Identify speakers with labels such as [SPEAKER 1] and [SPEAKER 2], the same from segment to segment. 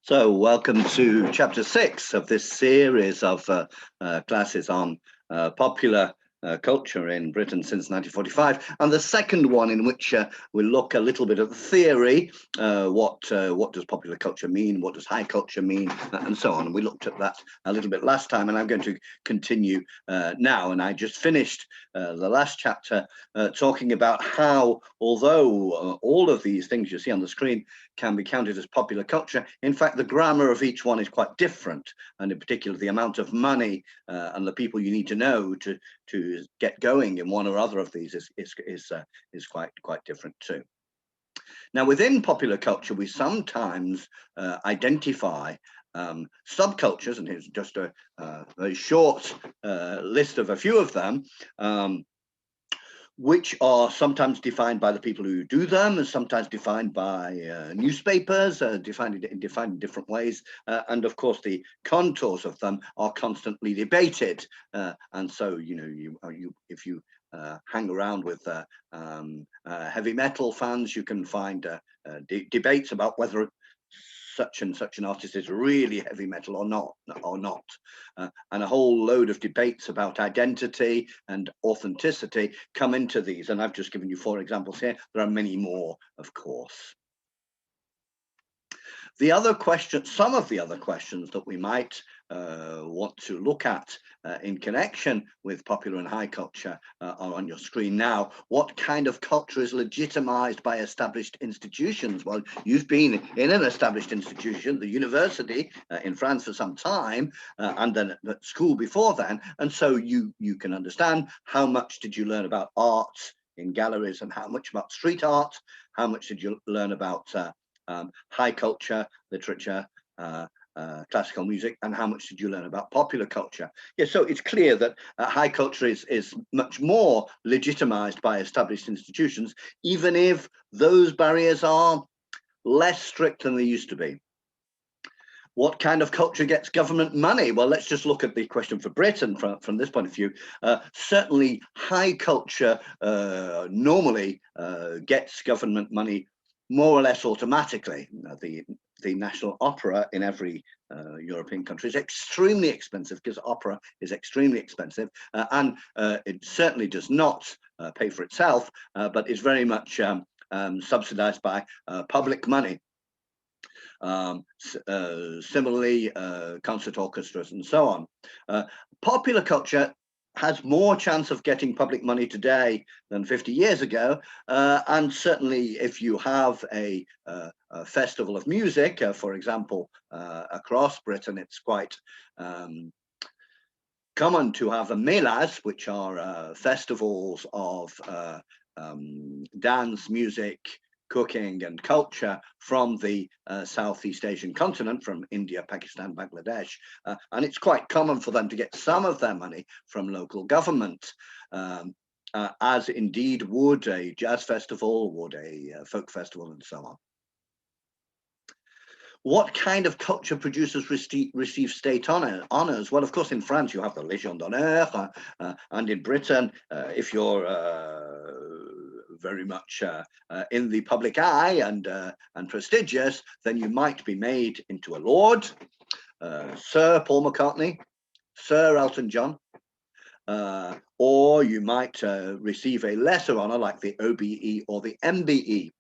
[SPEAKER 1] So, welcome to chapter 6 of this series of classes on popular culture in Britain since 1945, and the second one in which we look a little bit at the theory. What does popular culture mean? What does high culture mean? And so on. We looked at that a little bit last time, and I'm going to continue now. And I just finished the last chapter talking about how, although all of these things you see on the screen can be counted as popular culture, in fact, the grammar of each one is quite different, and in particular, the amount of money and the people you need to know to get going in one or other of these is quite different too. Now, within popular culture, we sometimes identify subcultures, and here's just a very short list of a few of them. Which are sometimes defined by the people who do them, and sometimes defined by newspapers, defined in different ways. And of course, the contours of them are constantly debated. And so, if you hang around with heavy metal fans, you can find debates about whether such and such an artist is really heavy metal or not, and a whole load of debates about identity and authenticity come into these. And I've just given you 4 examples here. There are many more, of course. The other question, some of the other questions that we might want to look at in connection with popular and high culture are on your screen now. What kind of culture is legitimized by established institutions? Well, you've been in an established institution, the university in France for some time, and then at school before then. And so you can understand how much did you learn about art in galleries and how much about street art, how much did you learn about high culture, literature, classical music, and how much did you learn about popular culture? Yeah, so it's clear that high culture is much more legitimized by established institutions, even if those barriers are less strict than they used to be. What kind of culture gets government money? Well, let's just look at the question for Britain from this point of view. Certainly, high culture normally gets government money more or less automatically. The national opera in every European country is extremely expensive, because opera is extremely expensive, and it certainly does not pay for itself, but is very much subsidized by public money. Similarly, concert orchestras and so on. Popular culture has more chance of getting public money today than 50 years ago, and certainly if you have a festival of music, for example, across Britain, it's quite common to have a melas, which are festivals of dance, music, cooking and culture from the Southeast Asian continent, from India, Pakistan, Bangladesh. And it's quite common for them to get some of their money from local government, as indeed would a jazz festival, would a folk festival, and so on. What kind of culture producers receive state honors? Well, of course, in France, you have the Légion d'honneur, and in Britain, if you're very much in the public eye and prestigious, then you might be made into a lord, Sir Paul McCartney, Sir Elton John, or you might receive a lesser honor like the OBE or the MBE.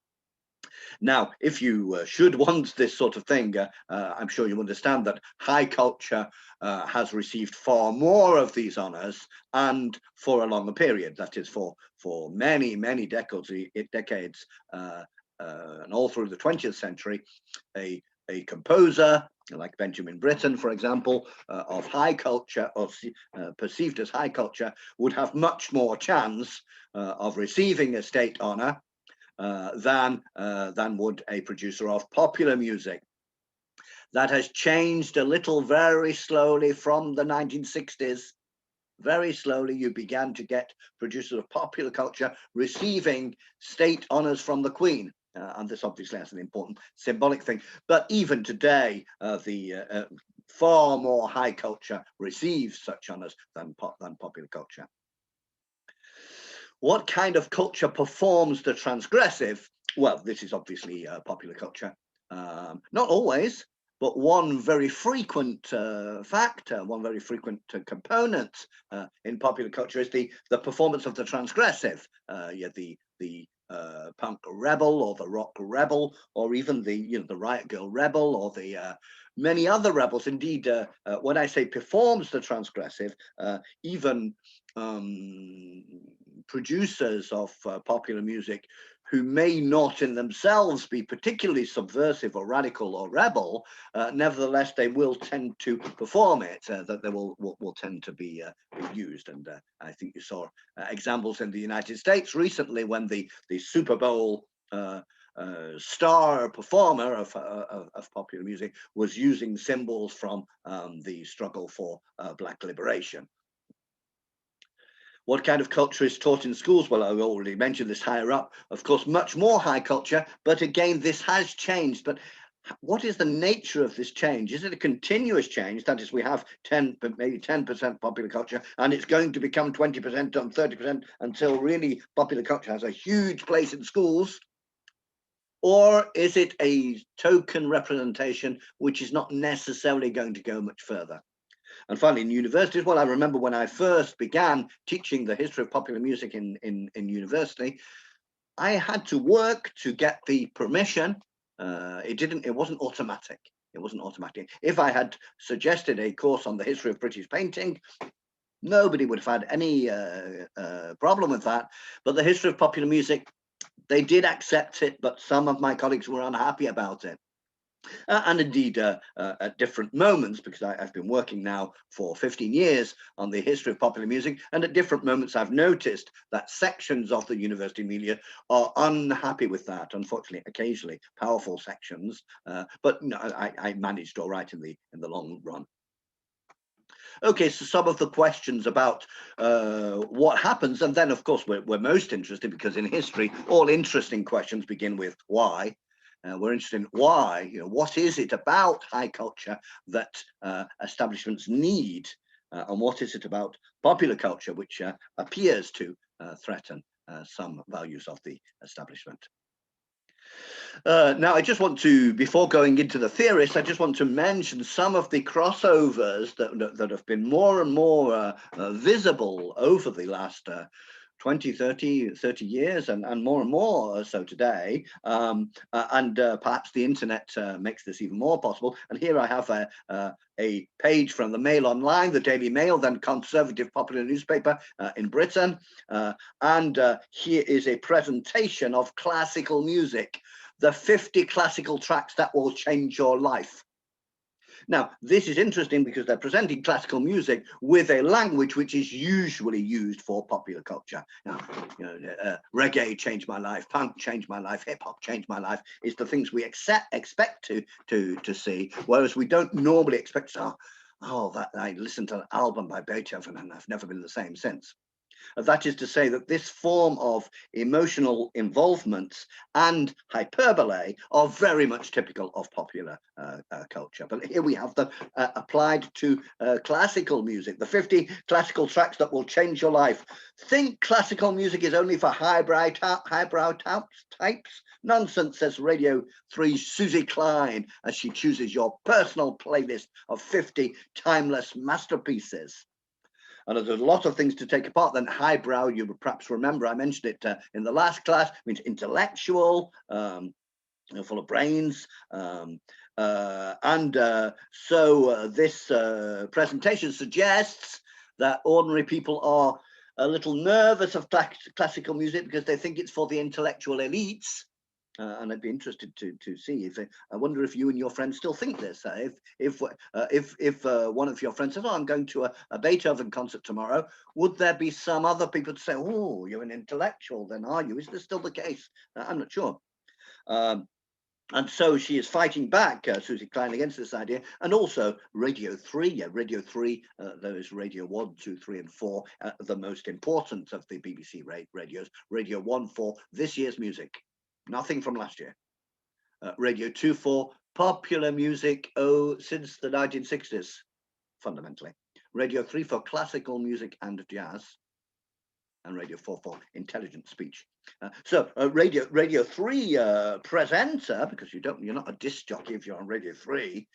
[SPEAKER 1] Now, if you should want this sort of thing, I'm sure you understand that high culture has received far more of these honors, and for a longer period. That is, for many decades, and all through the 20th century, a composer like Benjamin Britten, for example, of high culture, or perceived as high culture, would have much more chance of receiving a state honor than would a producer of popular music. That has changed a little, very slowly, from the 1960s. Very slowly, you began to get producers of popular culture receiving state honors from the Queen. And this obviously has an important symbolic thing. But even today, the far more high culture receives such honors than popular culture. What kind of culture performs the transgressive? Well, this is obviously popular culture. Not always. But one very frequent factor, one very frequent component in popular culture is the performance of the transgressive. Yeah, the punk rebel or the rock rebel, or even the the riot girl rebel, or the many other rebels. Indeed, when I say performs the transgressive, even producers of popular music who may not in themselves be particularly subversive or radical or rebel, nevertheless they will tend to perform it, that they will tend to be used. And I think you saw examples in the United States recently when the Super Bowl star performer of popular music was using symbols from the struggle for Black liberation. What kind of culture is taught in schools? Well, I already mentioned this higher up, of course, much more high culture, but again, this has changed. But what is the nature of this change? Is it a continuous change? That is, we have 10, maybe 10% popular culture, and it's going to become 20% and 30% until really popular culture has a huge place in schools? Or is it a token representation which is not necessarily going to go much further? And finally, in universities, well, I remember when I first began teaching the history of popular music in university, I had to work to get the permission. It wasn't automatic. It wasn't automatic. If I had suggested a course on the history of British painting, nobody would have had any problem with that. But the history of popular music, they did accept it, but some of my colleagues were unhappy about it. And indeed, at different moments, because I've been working now for 15 years on the history of popular music, and at different moments I've noticed that sections of the university media are unhappy with that. Unfortunately, occasionally powerful sections, but no, I managed all right in the long run. Okay, so some of the questions about what happens, and then of course we're most interested, because in history all interesting questions begin with why. We're interested in why, what is it about high culture that establishments need, and what is it about popular culture which appears to threaten some values of the establishment. Now, I just want to, before going into the theorists, I just want to mention some of the crossovers that have been more and more visible over the last 20, 30 years, and more so today. And perhaps the internet makes this even more possible. And here I have a page from the Mail Online, the Daily Mail, then conservative popular newspaper in Britain. And here is a presentation of classical music, the 50 classical tracks that will change your life. Now, this is interesting because they're presenting classical music with a language which is usually used for popular culture. Now, reggae changed my life, punk changed my life, hip hop changed my life, is the things we expect to see, whereas we don't normally expect to, that I listened to an album by Beethoven and I've never been the same since. That is to say that this form of emotional involvement and hyperbole are very much typical of popular culture. But here we have them applied to classical music, the 50 classical tracks that will change your life. Think classical music is only for highbrow types? Nonsense, says Radio 3's Susie Klein, as she chooses your personal playlist of 50 timeless masterpieces. And there's a lot of things to take apart. Then highbrow, you would perhaps remember, I mentioned it in the last class, means intellectual, full of brains. So this presentation suggests that ordinary people are a little nervous of classical music because they think it's for the intellectual elites. And I'd be interested to see if I wonder if you and your friends still think this. If one of your friends says, "Oh, I'm going to a Beethoven concert tomorrow," would there be some other people to say, "Oh, you're an intellectual, then are you?" Is this still the case? I'm not sure. And so she is fighting back, Susie Klein, against this idea, and also Radio 3. Yeah, Radio 3, there is Radio 1, 2, 3, and 4, the most important of the BBC radios. Radio 1 for this year's music. Nothing from last year. Radio 2 for popular music, since the 1960s, fundamentally. Radio 3 for classical music and jazz. And Radio 4 for intelligent speech. Radio 3 presenter, because you're not a disc jockey if you're on Radio 3,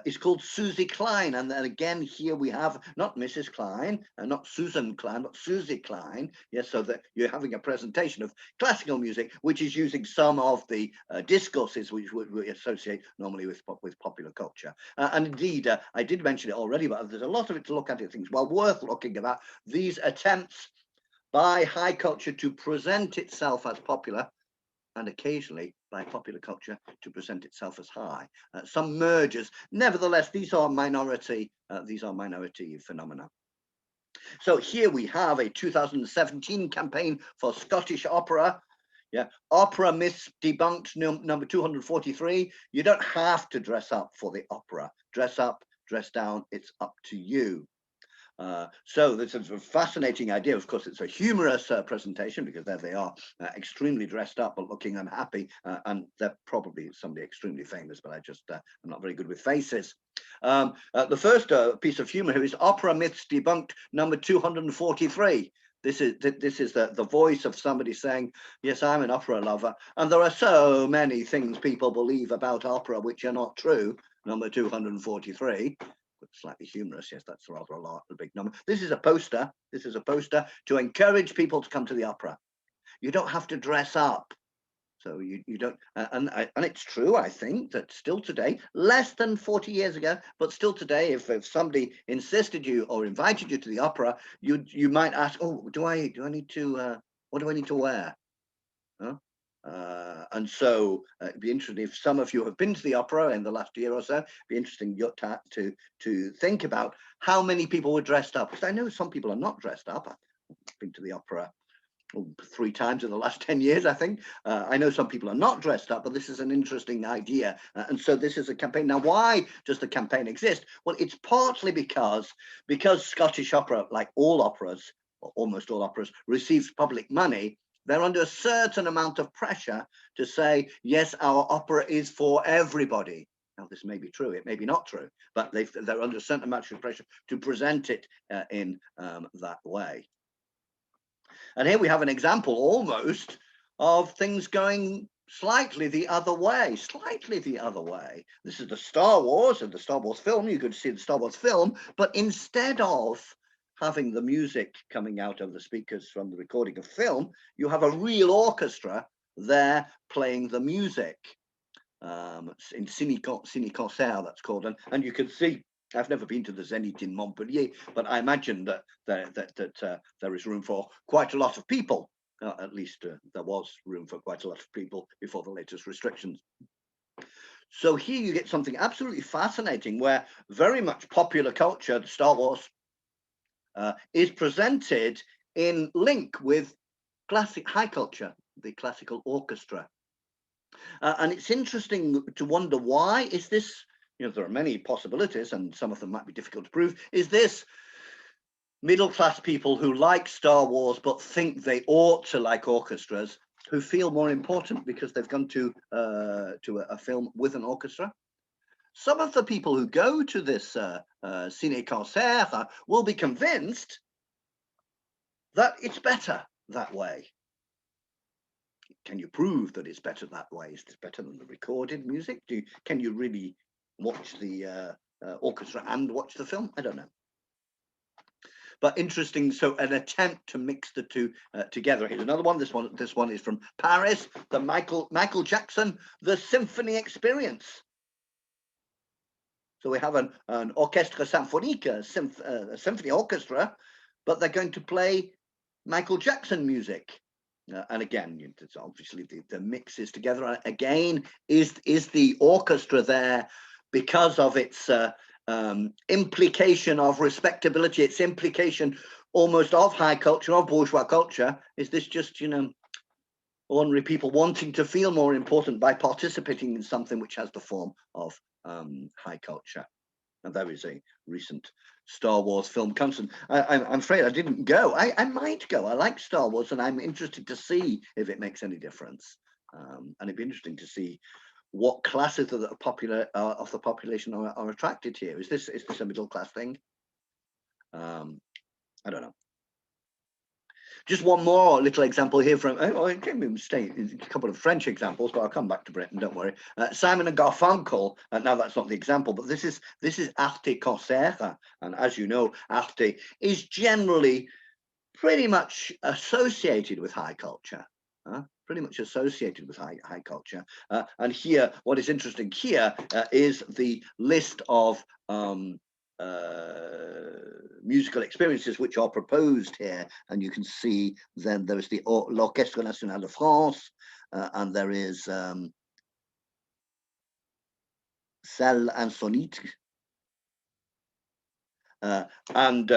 [SPEAKER 1] is called Susie Klein. And then again, here we have not Mrs. Klein, not Susan Klein, but Susie Klein. Yes, so that you're having a presentation of classical music, which is using some of the discourses which we associate normally with popular culture. And indeed, I did mention it already, but there's a lot of it to look at. It things well worth looking about these attempts by high culture to present itself as popular, and occasionally by popular culture to present itself as high. Some mergers. Nevertheless, these are minority phenomena. So here we have a 2017 campaign for Scottish opera. Yeah, Opera Myths Debunked, number 243. You don't have to dress up for the opera. Dress up, dress down, it's up to you. So this is a fascinating idea. Of course, it's a humorous presentation, because there they are, extremely dressed up but looking unhappy, and they're probably somebody extremely famous, but I'm not very good with faces. The first piece of humor here is Opera Myths Debunked, number 243. This is the voice of somebody saying, yes, I'm an opera lover, and there are so many things people believe about opera which are not true, number 243. Slightly humorous, yes, that's rather a big number. This is a poster to encourage people to come to the opera. You don't have to dress up, so you don't, and it's true, I think, that still today, less than 40 years ago, but still today, if somebody insisted you or invited you to the opera, you might ask, oh, do I need to what do I need to wear? Huh? And so it'd be interesting if some of you have been to the opera in the last year or so. It'd be interesting to think about how many people were dressed up, because I know some people are not dressed up. I've been to the opera 3 times in the last 10 years, I think. I know some people are not dressed up, but this is an interesting idea. And so this is a campaign. Now, why does the campaign exist? Well, it's partly because Scottish opera, like all operas, or almost all operas, receives public money. They're under a certain amount of pressure to say, yes, our opera is for everybody. Now, this may be true, it may be not true, but they're under a certain amount of pressure to present it in that way. And here we have an example almost of things going slightly the other way, This is the Star Wars and the Star Wars film. You could see the Star Wars film, but instead of having the music coming out of the speakers from the recording of film, you have a real orchestra there playing the music. In ciné-concert, that's called, and you can see. I've never been to the Zénith in Montpellier, but I imagine that there is room for quite a lot of people. At least there was room for quite a lot of people before the latest restrictions. So here you get something absolutely fascinating, where very much popular culture, the Star Wars, is presented in link with classic high culture, the classical orchestra. And it's interesting to wonder, why is this? There are many possibilities, and some of them might be difficult to prove. Is this middle-class people who like Star Wars but think they ought to like orchestras, who feel more important because they've gone to a film with an orchestra? Some of the people who go to this ciné-concert will be convinced that it's better that way. Can you prove that it's better that way? Is this better than the recorded music? Can you really watch the orchestra and watch the film? I don't know. But interesting. So an attempt to mix the two together. Here's another one. This one is from Paris. The Michael Jackson, the Symphony Experience. So we have an orchestre symphonique, a symphony orchestra, but they're going to play Michael Jackson music. And again, it's obviously the mixes together. Again, is the orchestra there because of its implication of respectability, its implication almost of high culture, of bourgeois culture? Is this just, ordinary people wanting to feel more important by participating in something which has the form of high culture? And there is a recent Star Wars film concert. I'm afraid I didn't go. I might go. I like Star Wars, and I'm interested to see if it makes any difference. And it'd be interesting to see what classes of the population are attracted here. Is this a middle class thing? I don't know. Just one more little example here from, I can't state a couple of French examples, but I'll come back to Britain, don't worry. Simon and Garfunkel, now that's not the example, but this is Arte Concert, and as you know, Arte is generally pretty much associated with high culture. Pretty much associated with high culture. And here, what is interesting here is the list of musical experiences which are proposed here, and you can see then there is the l'Orchestre National de France, and there is Salle Insonite, and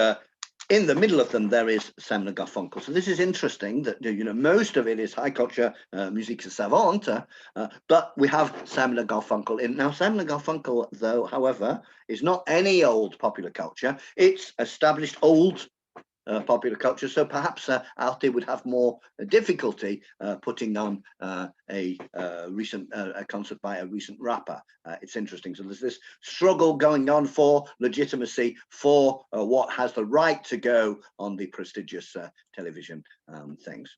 [SPEAKER 1] in the middle of them there is Simon and Garfunkel. So this is interesting that, you know, most of it is high culture, musique savante, but we have Simon and Garfunkel in. Now Simon and Garfunkel, though, however, is not any old popular culture. It's established old popular culture, so perhaps Arte would have more difficulty putting on a recent concert by a recent rapper. It's interesting. So there's this struggle going on for legitimacy, for what has the right to go on the prestigious television things.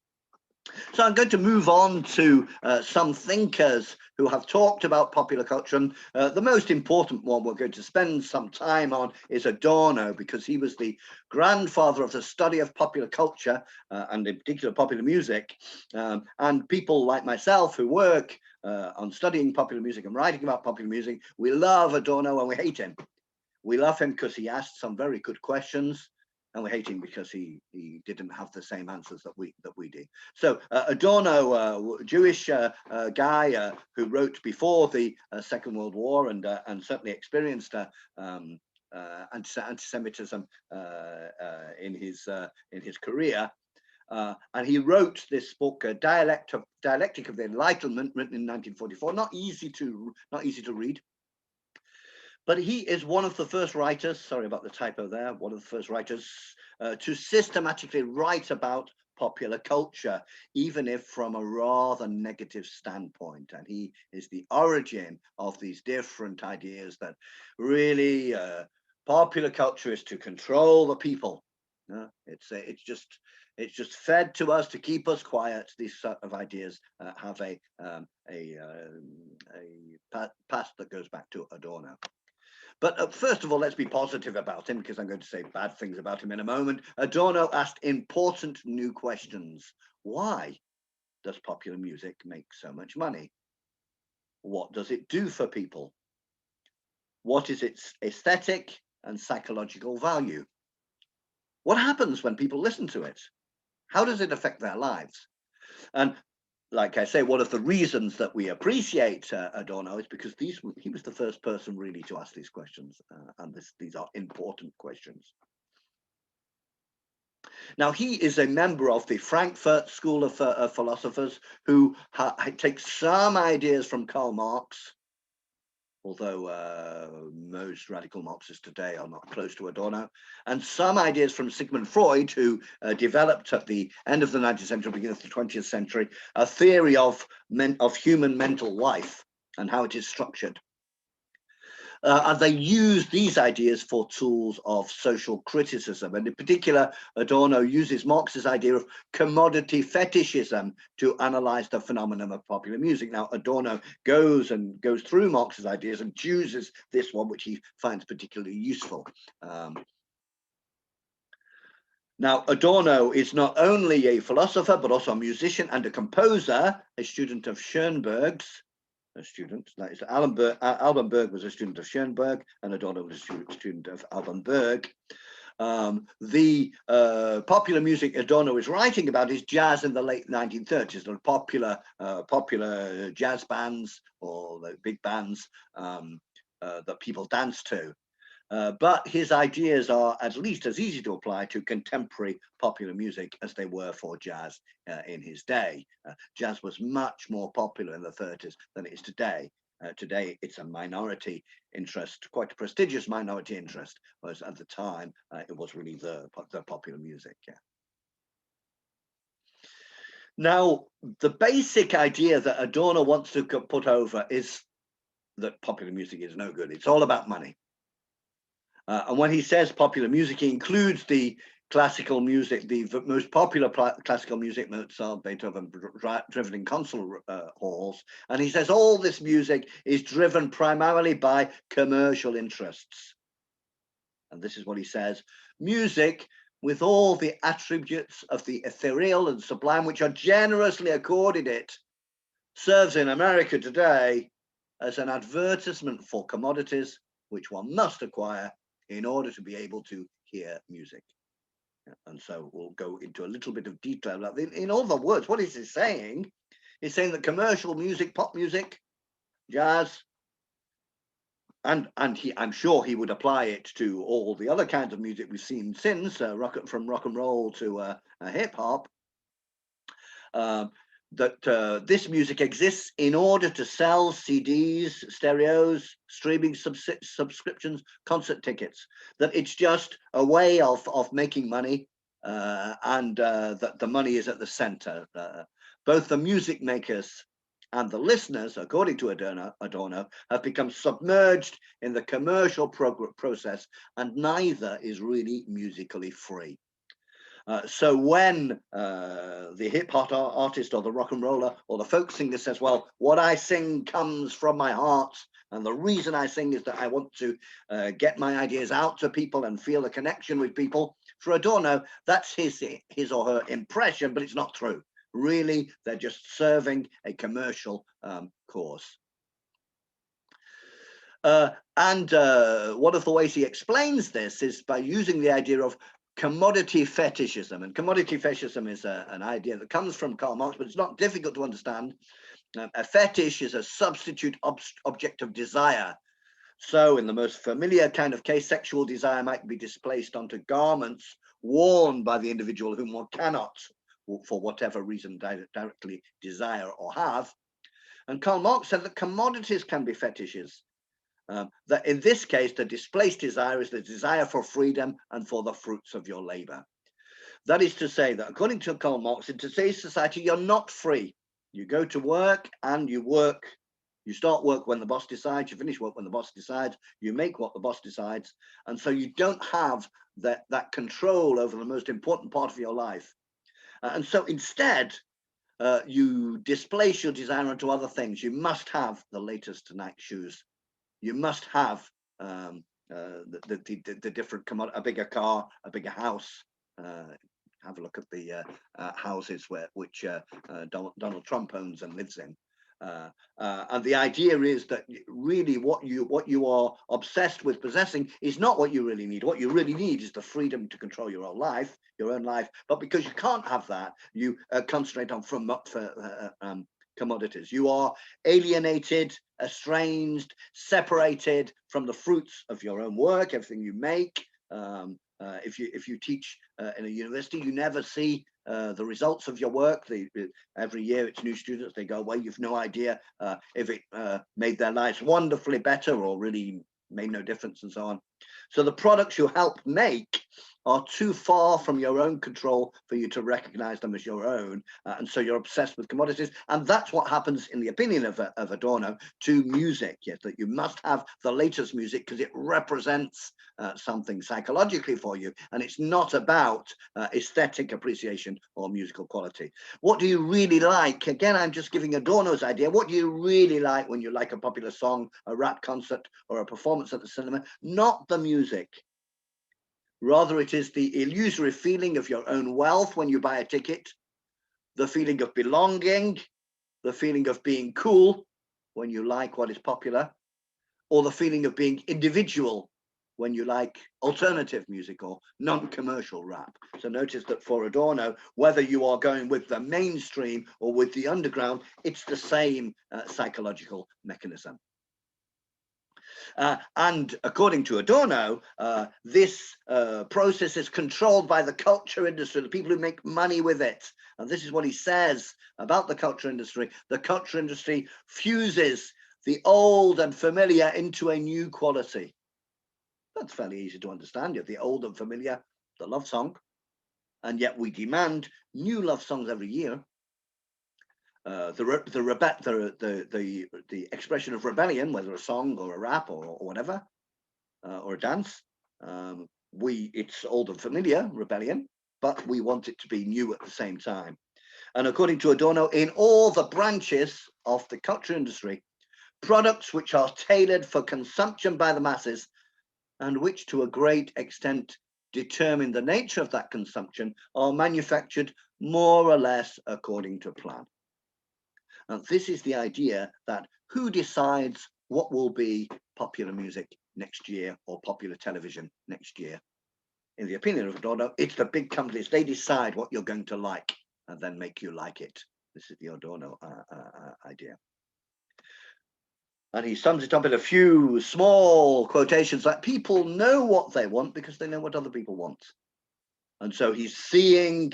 [SPEAKER 1] So I'm going to move on to some thinkers who have talked about popular culture. And the most important one we're going to spend some time on is Adorno, because he was the grandfather of the study of popular culture, and in particular popular music. And people like myself who work on studying popular music and writing about popular music, we love Adorno and we hate him. We love him because he asked some very good questions, and we hate him because he didn't have the same answers that we did. So Adorno, Jewish guy who wrote before the Second World War, and certainly experienced anti-Semitism in his career, and he wrote this book, Dialectic of the Enlightenment, written in 1944. Not easy to read. But he is one of the first writers, sorry about the typo there, one of the first writers to systematically write about popular culture, even if from a rather negative standpoint. And he is the origin of these different ideas that really popular culture is to control the people. It's just fed to us to keep us quiet. These sort of ideas have a past that goes back to Adorno. But first of all, let's be positive about him, because I'm going to say bad things about him in a moment. Adorno asked important new questions. Why does popular music make so much money? What does it do for people? What is its aesthetic and psychological value? What happens when people listen to it? How does it affect their lives? And like I say, one of the reasons that we appreciate Adorno is because he was the first person really to ask these questions, and these are important questions. Now, he is a member of the Frankfurt School of Philosophers, who takes some ideas from Karl Marx, although most radical Marxists today are not close to Adorno, and some ideas from Sigmund Freud, who developed at the end of the 19th century, beginning of the 20th century, a theory of human mental life and how it is structured. And they use these ideas for tools of social criticism. And in particular, Adorno uses Marx's idea of commodity fetishism to analyze the phenomenon of popular music. Now, Adorno goes through Marx's ideas and chooses this one, which he finds particularly useful. Now, Adorno is not only a philosopher, but also a musician and a composer, a student of Schoenberg's. That is, Alban Berg was a student of Schoenberg, and Adorno was a student of Alban Berg. The popular music Adorno is writing about is jazz in the late 1930s. The popular jazz bands, or the big bands that people dance to. But his ideas are at least as easy to apply to contemporary popular music as they were for jazz in his day. Jazz was much more popular in the 30s than it is today. Today, it's a minority interest, quite a prestigious minority interest, whereas at the time, it was really the popular music. Yeah. Now, the basic idea that Adorno wants to put over is that popular music is no good. It's all about money. And when he says popular music, he includes the classical music, the most popular classical music, Mozart, Beethoven, driven in concert halls. And he says all this music is driven primarily by commercial interests. And this is what he says: music, with all the attributes of the ethereal and sublime which are generously accorded it, serves in America today as an advertisement for commodities which one must acquire in order to be able to hear music. And so we'll go into a little bit of detail. In other words, what is he saying? He's saying that commercial music, pop music, jazz, and I'm sure he would apply it to all the other kinds of music we've seen since, from rock and roll to hip hop, that this music exists in order to sell CDs, stereos, streaming subscriptions, concert tickets, that it's just a way of making money, and that the money is at the center. Both the music makers and the listeners, according to Adorno, have become submerged in the commercial process, and neither is really musically free. So when the hip hop artist or the rock and roller or the folk singer says, well, what I sing comes from my heart, and the reason I sing is that I want to get my ideas out to people and feel a connection with people, for Adorno, that's his or her impression, but it's not true. Really, they're just serving a commercial cause. And one of the ways he explains this is by using the idea of commodity fetishism. And commodity fetishism is an idea that comes from Karl Marx, but it's not difficult to understand. A fetish is a substitute object of desire. So in the most familiar kind of case, sexual desire might be displaced onto garments worn by the individual whom one cannot, for whatever reason, directly desire or have. And Karl Marx said that commodities can be fetishes. That in this case, the displaced desire is the desire for freedom and for the fruits of your labor. That is to say that according to Karl Marx, in today's society, you're not free. You go to work and you work. You start work when the boss decides, you finish work when the boss decides, you make what the boss decides. And so you don't have that control over the most important part of your life. And so instead, you displace your desire into other things. You must have the latest Nike shoes. You must have the different commodity, a bigger car, a bigger house. Have a look at the houses which Donald Trump owns and lives in. And the idea is that really what you are obsessed with possessing is not what you really need. What you really need is the freedom to control your own life. But because you can't have that, you concentrate on commodities. You are alienated, estranged, separated from the fruits of your own work, everything you make. If you teach in a university, you never see the results of your work. Every year it's new students, they go away, you've no idea if it made their lives wonderfully better or really made no difference, and so on. So the products you help make are too far from your own control for you to recognize them as your own, and so you're obsessed with commodities. And that's what happens, in the opinion of Adorno, to music. Yes, that you must have the latest music because it represents something psychologically for you, and it's not about aesthetic appreciation or musical quality. What do you really like? Again, I'm just giving Adorno's idea. What do you really like when you like a popular song, a rap concert, or a performance at the cinema? Not the music. Rather, it is the illusory feeling of your own wealth when you buy a ticket, the feeling of belonging, the feeling of being cool when you like what is popular, or the feeling of being individual when you like alternative music or non-commercial rap. So notice that for Adorno, whether you are going with the mainstream or with the underground, it's the same psychological mechanism. And according to Adorno, this process is controlled by the culture industry, the people who make money with it. And this is what he says about the culture industry. The culture industry fuses the old and familiar into a new quality. That's fairly easy to understand. You have the old and familiar, the love song, and yet we demand new love songs every year. The expression of rebellion, whether a song or a rap or whatever, or a dance, it's old and familiar, rebellion, but we want it to be new at the same time. And according to Adorno, in all the branches of the culture industry, products which are tailored for consumption by the masses and which to a great extent determine the nature of that consumption are manufactured more or less according to plan. And this is the idea that who decides what will be popular music next year or popular television next year? In the opinion of Adorno, it's the big companies. They decide what you're going to like and then make you like it. This is the Adorno idea. And he sums it up in a few small quotations, like people know what they want because they know what other people want. And so he's seeing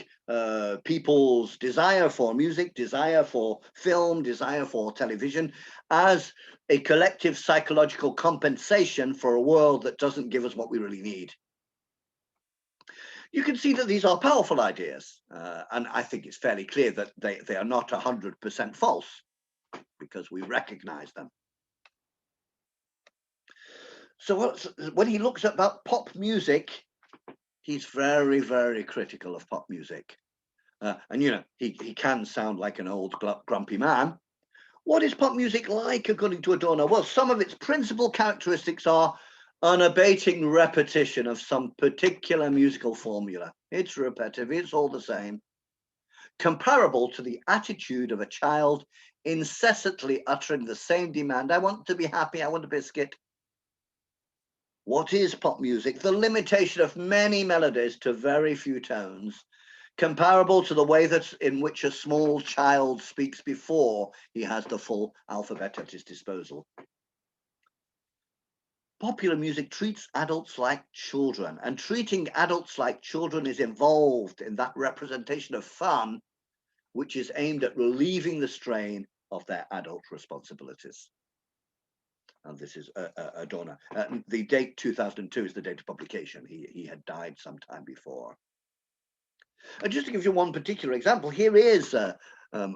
[SPEAKER 1] people's desire for music, desire for film, desire for television as a collective psychological compensation for a world that doesn't give us what we really need. You can see that these are powerful ideas, and I think it's fairly clear that they are not 100% false because we recognize them. So when he looks at about pop music, he's very, very critical of pop music. And, you know, he can sound like an old grumpy man. What is pop music like, according to Adorno? Well, some of its principal characteristics are unabating repetition of some particular musical formula. It's repetitive, it's all the same. Comparable to the attitude of a child incessantly uttering the same demand. I want to be happy, I want a biscuit. What is pop music? The limitation of many melodies to very few tones, comparable to the way that in which a small child speaks before he has the full alphabet at his disposal. Popular music treats adults like children, and treating adults like children is involved in that representation of fun, which is aimed at relieving the strain of their adult responsibilities. And this is Adorno. The date 2002 is the date of publication. He had died sometime before. And just to give you one particular example, here is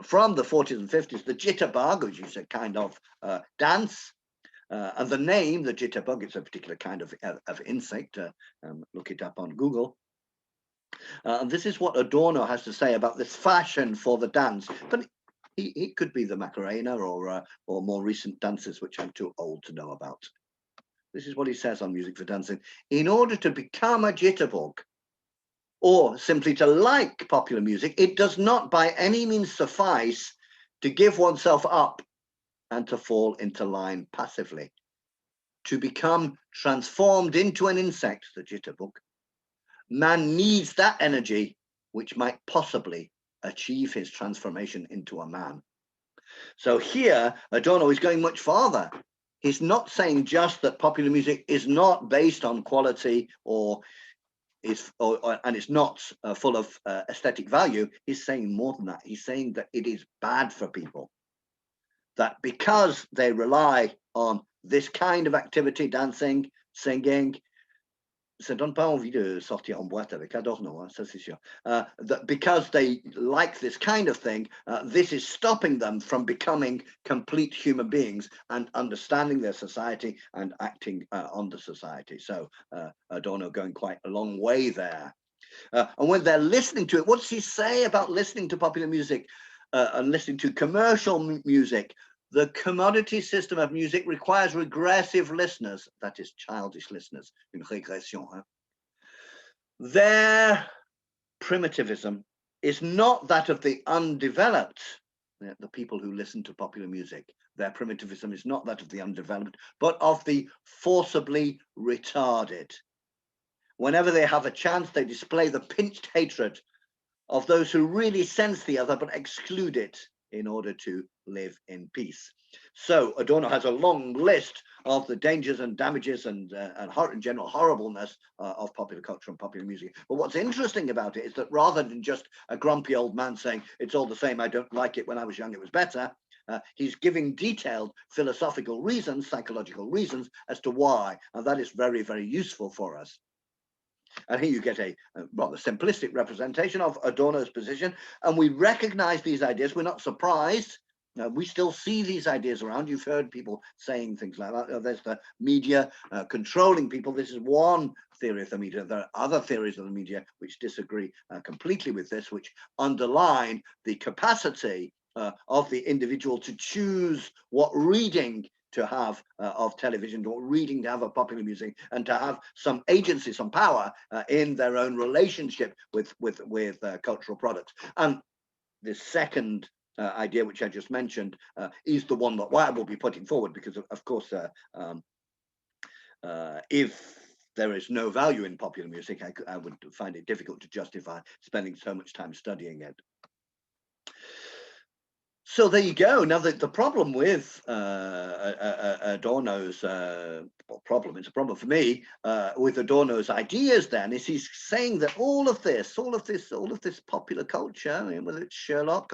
[SPEAKER 1] from the 40s and 50s, the jitterbug, which is a kind of dance. And the name, the jitterbug, it's a particular kind of insect. Look it up on Google. And this is what Adorno has to say about this fashion for the dance. But it could be the Macarena or more recent dances, which I'm too old to know about. This is what he says on Music for Dancing. In order to become a jitterbug, or simply to like popular music, it does not by any means suffice to give oneself up and to fall into line passively. To become transformed into an insect, the jitterbug, man needs that energy which might possibly achieve his transformation into a man. So here, Adorno is going much farther. He's not saying just that popular music is not based on quality and it's not full of aesthetic value. He's saying more than that. He's saying that it is bad for people. That because they rely on this kind of activity, dancing, singing, ça donne pas envie de sortir en boîte avec Adorno, hein, ça c'est sûr. That because they like this kind of thing, this is stopping them from becoming complete human beings and understanding their society and acting on the society. So Adorno going quite a long way there. And when they're listening to it, what does he say about listening to popular music and listening to commercial music? The commodity system of music requires regressive listeners, that is childish listeners, une régression. Hein? Their primitivism is not that of the undeveloped, the people who listen to popular music. Their primitivism is not that of the undeveloped, but of the forcibly retarded. Whenever they have a chance, they display the pinched hatred of those who really sense the other but exclude it in order to live in peace. So Adorno has a long list of the dangers and damages and general horribleness of popular culture and popular music. But what's interesting about it is that rather than just a grumpy old man saying, it's all the same, I don't like it, when I was young it was better, he's giving detailed philosophical reasons, psychological reasons as to why, and that is very, very useful for us. And here you get a rather simplistic representation of Adorno's position, and we recognize these ideas. We're not surprised We still see these ideas around. You've heard people saying things like that. There's the media controlling people. This is one theory of the media. There are other theories of the media which disagree completely with this, which underline the capacity of the individual to choose what reading to have of television, or reading to have of popular music, and to have some agency, some power in their own relationship with cultural products. And the second idea, which I just mentioned, is the one that I will be putting forward, because of course, if there is no value in popular music, I would find it difficult to justify spending so much time studying it. So there you go. Now, the problem with Adorno's problem, it's a problem for me, with Adorno's ideas then, is he's saying that all of this popular culture, whether it's Sherlock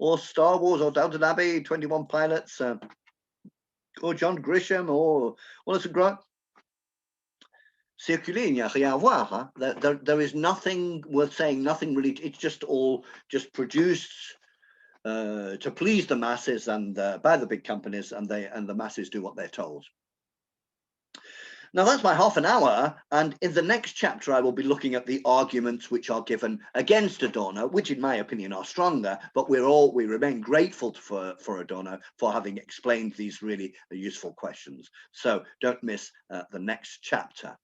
[SPEAKER 1] or Star Wars or Downton Abbey, 21 Pilots, or John Grisham, or it's a great circuler, il n'y a rien à voir. Huh? There is nothing worth saying, nothing really. It's just all just produced to please the masses and by the big companies, and the masses do what they're told. Now that's my half an hour, and in the next chapter I will be looking at the arguments which are given against Adorno, which in my opinion are stronger, but we remain grateful for Adorno for having explained these really useful questions. So don't miss the next chapter.